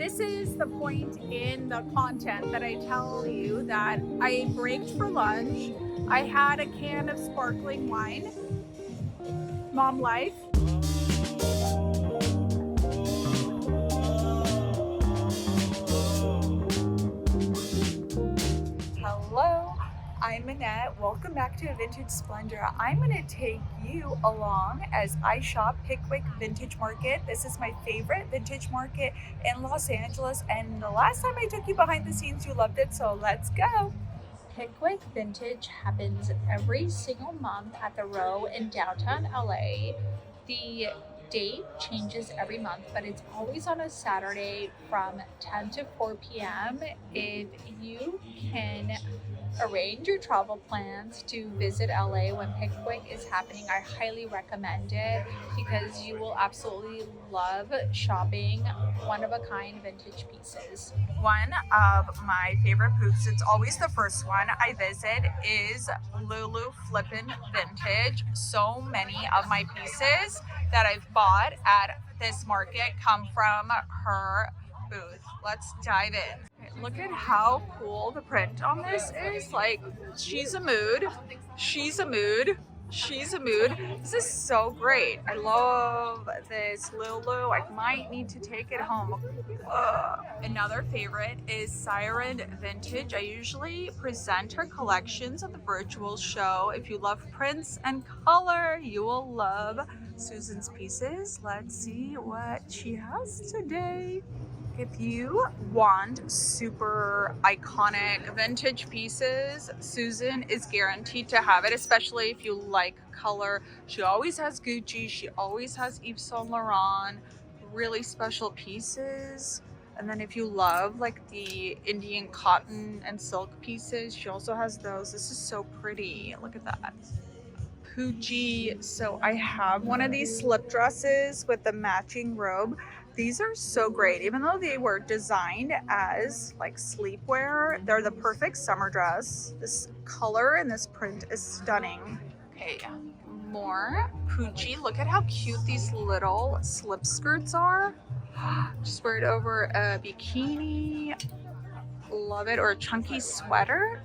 This is the point in the content that I tell you that I braked for lunch. I had a can of sparkling wine. Mom life. Hello, I'm Minette. Welcome back to Vintage Splendor. I'm going to take you along as I shop Pickwick Vintage Market. This is my favorite vintage market in Los Angeles, and the last time I took you behind the scenes, you loved it, so let's go. Pickwick Vintage happens every single month at the Row in downtown LA. The date changes every month, but it's always on a Saturday from 10 to 4 p.m. If you can arrange your travel plans to visit LA when Pickwick is happening, I highly recommend it because you will absolutely love shopping one-of-a-kind vintage pieces. One of my favorite booths, it's always the first one I visit, is Lulu Flippin' Vintage. So many of my pieces that I've bought at this market come from her booth. Let's dive in. Look at how cool the print on this is. Like, she's a mood, she's a mood, she's a mood. This is so great. I love this Lulu. I might need to take it home. Another favorite is Siren Vintage. I usually present her collections at the virtual show. If you love prints and color, you will love Susan's pieces. Let's see what she has today. If you want super iconic vintage pieces, Susan is guaranteed to have it, especially if you like color. She always has Gucci, she always has Yves Saint Laurent, really special pieces. And then if you love like the Indian cotton and silk pieces, she also has those. This is so pretty. Look at that. Pucci. So I have one of these slip dresses with the matching robe. These are so great. Even though they were designed as like sleepwear, they're the perfect summer dress. This color and this print is stunning. Okay, more Pucci. Look at how cute these little slip skirts are. Just wear it over a bikini. Love it. Or a chunky sweater.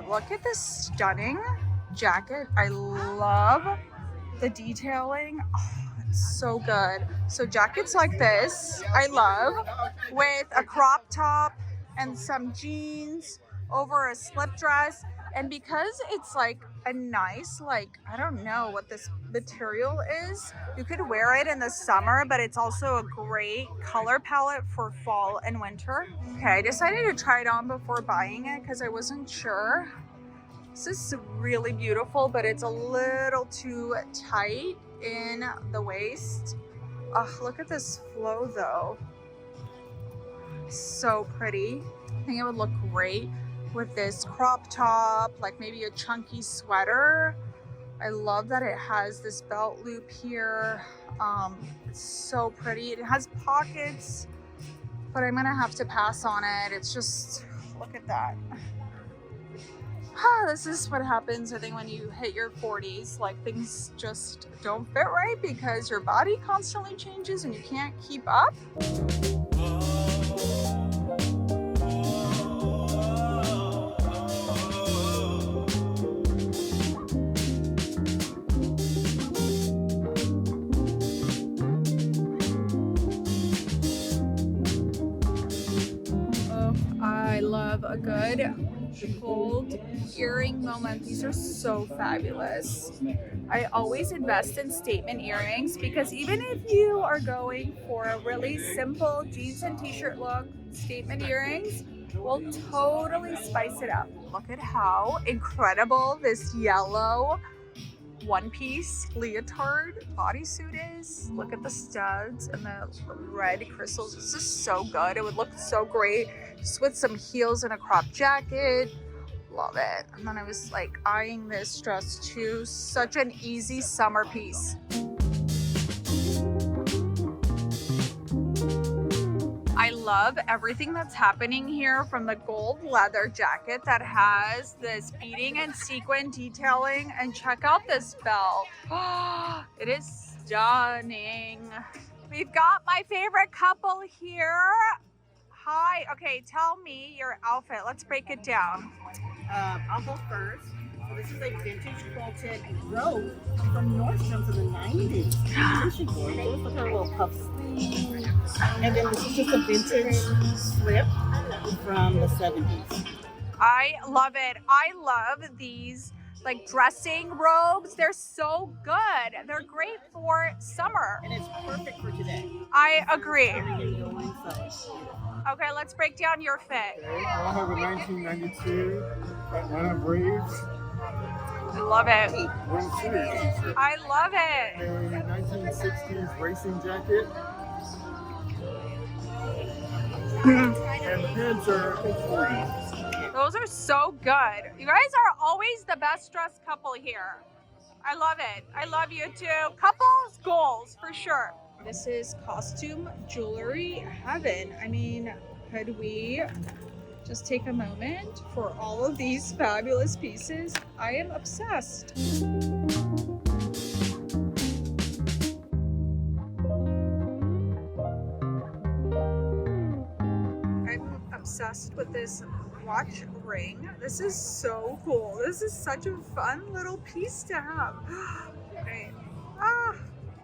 Look at this stunning jacket. I love the detailing. Oh, it's so good. So jackets like this, I love, with a crop top and some jeans over a slip dress. And because it's like a nice, like, I don't know what this material is. You could wear it in the summer, but it's also a great color palette for fall and winter. Okay, I decided to try it on before buying it because I wasn't sure. This is really beautiful, but it's a little too tight in the waist. Oh, look at this flow though. So pretty. I think it would look great with this crop top, like maybe a chunky sweater. I love that it has this belt loop here. It's so pretty. It has pockets, but I'm gonna have to pass on it. It's just, look at that. This is what happens, I think, when you hit your 40s. Like, things just don't fit right because your body constantly changes and you can't keep up. Oh, I love a good gold earring moment. These are so fabulous. I always invest in statement earrings because even if you are going for a really simple jeans and t-shirt look, statement earrings will totally spice it up. Look at how incredible this yellow one-piece leotard bodysuit is. Look at the studs and the red crystals. This is so good. It would look so great just with some heels and a crop jacket. Love it. And then I was like eyeing this dress too. Such an easy summer piece. love everything that's happening here, from the gold leather jacket that has this beading and sequin detailing, and check out this belt. It is stunning. We've got my favorite couple here. Hi, okay, tell me your outfit. Let's break it down. I'll go first. So this is a vintage quilted robe from Nordstrom's in the 90s. Isn't she gorgeous? Look at her little puff sleeve. And then this is just a vintage slip from the 70s. I love it. I love these like dressing robes. They're so good. They're great for summer. And it's perfect for today. I agree. So Okay, let's break down your fit. Okay, I'll have a 1992 Atlanta Braves I love it. wingsuit. I love it. A 1960s racing jacket. And the pants are 40s. Those are so good. You guys are always the best dressed couple here. I love it. I love you too. Couples goals for sure. This is costume jewelry heaven. I mean, could we just take a moment for all of these fabulous pieces? I am obsessed. I'm obsessed with this watch ring. This is so cool. This is such a fun little piece to have. Okay.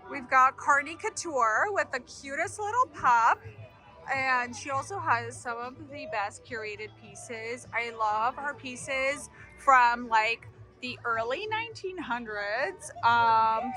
We've got Carney Couture with the cutest little pup. And she also has some of the best curated pieces. I love her pieces from like the early 1900s.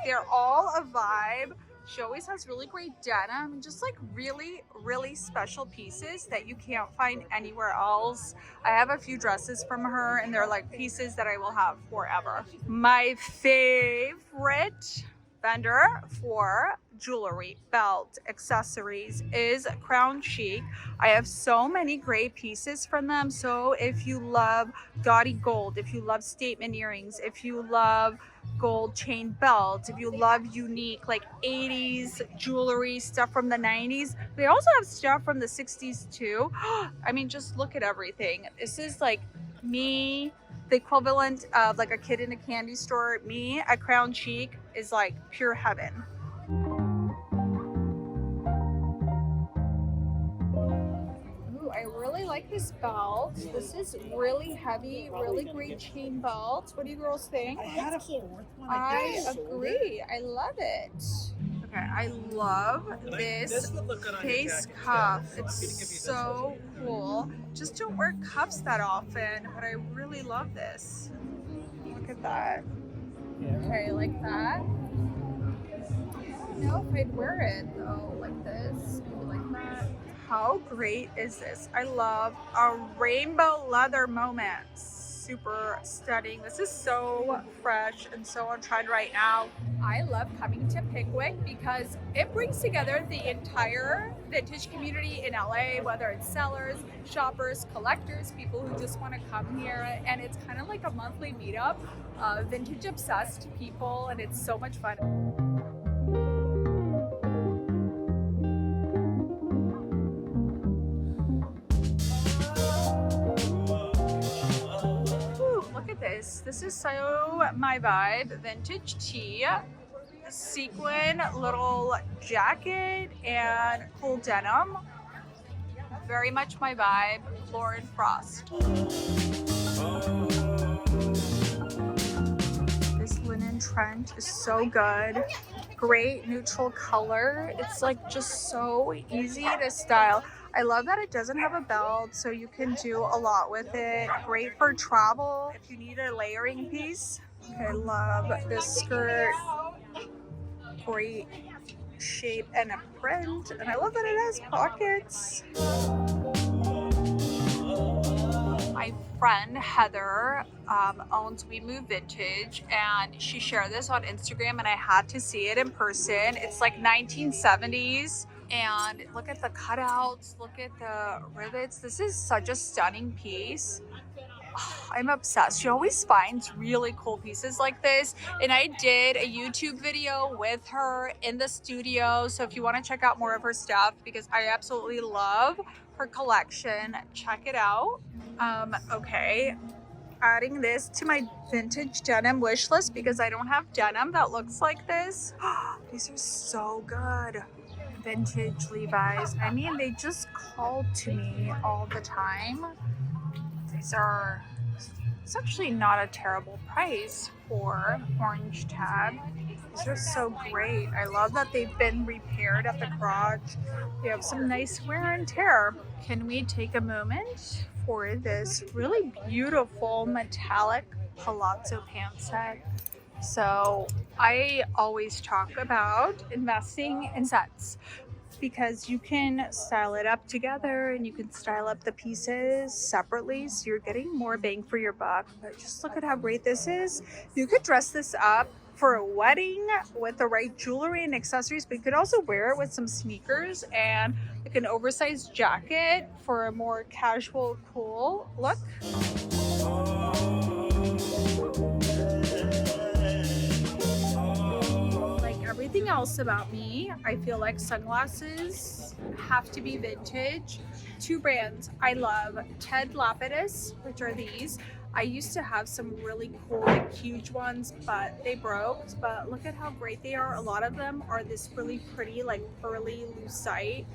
They're all a vibe. She always has really great denim, just like really, really special pieces that you can't find anywhere else. I have a few dresses from her and they're like pieces that I will have forever. My favorite vendor for jewelry, belt, accessories is Crown Chic. I have so many great pieces from them. So if you love gaudy gold, if you love statement earrings, if you love gold chain belts, if you love unique like 80s jewelry, stuff from the 90s, they also have stuff from the 60s too. I mean, just look at everything. This is like me, the equivalent of like a kid in a candy store. Me at Crown Chic is like pure heaven. Ooh, I really like this belt. This is really heavy, really great chain belt. What do you girls think? I had a fourth one. I agree. I love it. Okay, I love this face cuff. It's so cool. Just don't wear cuffs that often, but I really love this. Look at that. Okay, like that. I don't know if I'd wear it though, like this, like that. How great is this? I love a rainbow leather moment. Super stunning. This is so fresh and so on trend right now. I love coming to Pickwick because it brings together the entire vintage community in LA, whether it's sellers, shoppers, collectors, people who just want to come here. And it's kind of like a monthly meetup of vintage obsessed people, and it's so much fun. This is so my vibe. Vintage tee, sequin little jacket, and cool denim. Very much my vibe. Lauren Frost. This linen trench is so good. Great neutral color. It's like just so easy to style. I love that it doesn't have a belt, so you can do a lot with it. Great for travel if you need a layering piece. Okay, I love this skirt. Great shape and a print, and I love that it has pockets. My friend Heather owns We Move Vintage, and she shared this on Instagram, and I had to see it in person. It's like 1970s. And look at the cutouts, look at the rivets. This is such a stunning piece. I'm obsessed. She always finds really cool pieces like this. And I did a YouTube video with her in the studio. So if you want to check out more of her stuff, because I absolutely love her collection, check it out. Okay, adding this to my vintage denim wish list because I don't have denim that looks like this. These are so good. Vintage Levi's. I mean, they just call to me all the time. These are, it's actually not a terrible price for orange tab. These are so great. I love that they've been repaired at the garage. They have some nice wear and tear. Can we take a moment for this really beautiful metallic palazzo pant set? So I always talk about investing in sets because you can style it up together and you can style up the pieces separately, so you're getting more bang for your buck. But just look at how great this is. You could dress this up for a wedding with the right jewelry and accessories, but you could also wear it with some sneakers and like an oversized jacket for a more casual, cool look. Everything else about me, I feel like sunglasses have to be vintage. Two brands I love, Ted Lapidus, which are these. I used to have some really cool, like huge ones, but they broke. But look at how great they are. A lot of them are this really pretty, like pearly lucite.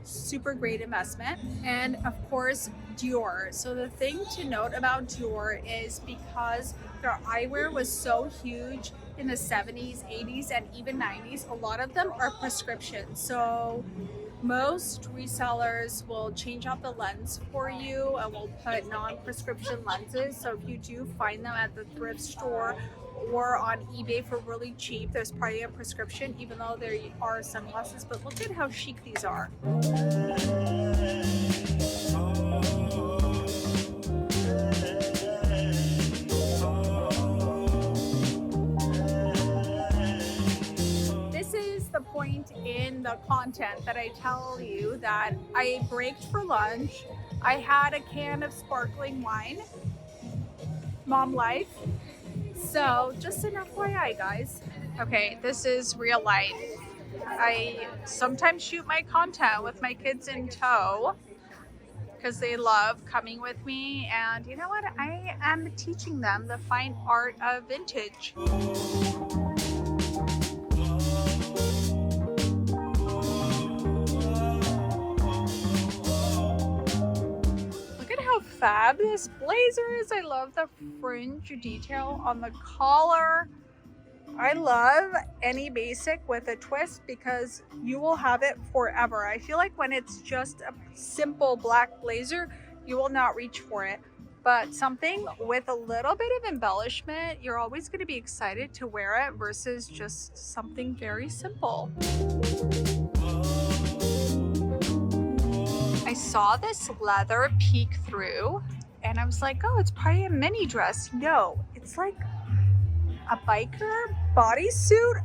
Super great investment. And of course, Dior. So the thing to note about Dior is because their eyewear was so huge in the 70s, 80s, and even 90s, a lot of them are prescription. So most resellers will change out the lens for you and will put non-prescription lenses. So if you do find them at the thrift store or on eBay for really cheap, there's probably a prescription, even though there are sunglasses. But look at how chic these are. The point in the content that I tell you that I braked for lunch. I had a can of sparkling wine, mom life. So just an FYI, guys. Okay, this is real life. I sometimes shoot my content with my kids in tow because they love coming with me, and you know what? I am teaching them the fine art of vintage. Fab this blazer is. I love the fringe detail on the collar. I love any basic with a twist because you will have it forever. I feel like when it's just a simple black blazer, you will not reach for it. But something with a little bit of embellishment, you're always going to be excited to wear it versus just something very simple. I saw this leather peek through and I was like, oh, it's probably a mini dress. No, it's like a biker bodysuit,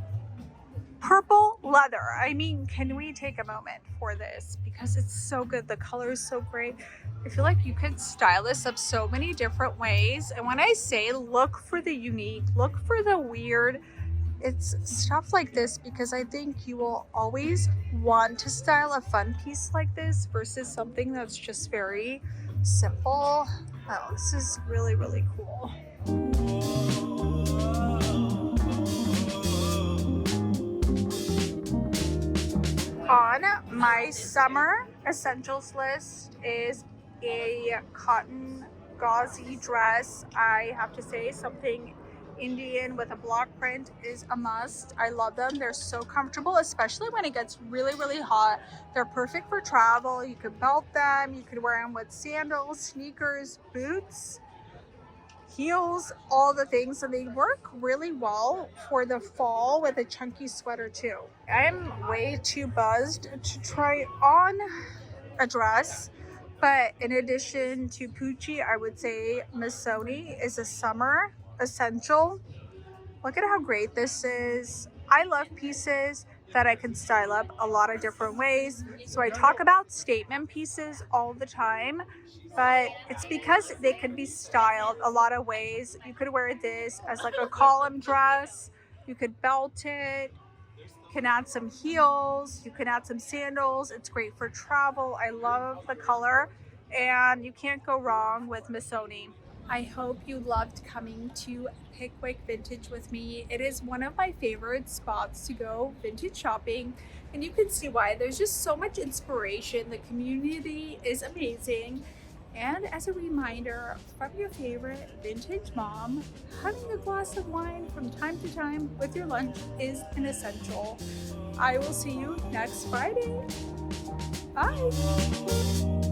purple leather. I mean, can we take a moment for this? Because it's so good. The color is so great. I feel like you could style this up so many different ways. And when I say look for the unique, look for the weird, it's stuff like this, because I think you will always want to style a fun piece like this versus something that's just very simple. Oh, this is really, really cool. On my summer essentials list is a cotton gauzy dress. I have to say, something Indian with a block print is a must. I love them. They're so comfortable, especially when it gets really, really hot. They're perfect for travel. You could belt them. You could wear them with sandals, sneakers, boots, heels, all the things. And they work really well for the fall with a chunky sweater too. I'm way too buzzed to try on a dress. But in addition to Pucci, I would say Missoni is a summer essential. Look at how great this is. I love pieces that I can style up a lot of different ways. So I talk about statement pieces all the time, but it's because they can be styled a lot of ways. You could wear this as like a column dress, you could belt it, you can add some heels, you can add some sandals. It's great for travel. I love the color, and you can't go wrong with Missoni. I hope you loved coming to Pickwick Vintage with me. It is one of my favorite spots to go vintage shopping, and you can see why. There's just so much inspiration. The community is amazing. And as a reminder from your favorite vintage mom, having a glass of wine from time to time with your lunch is an essential. I will see you next Friday. Bye.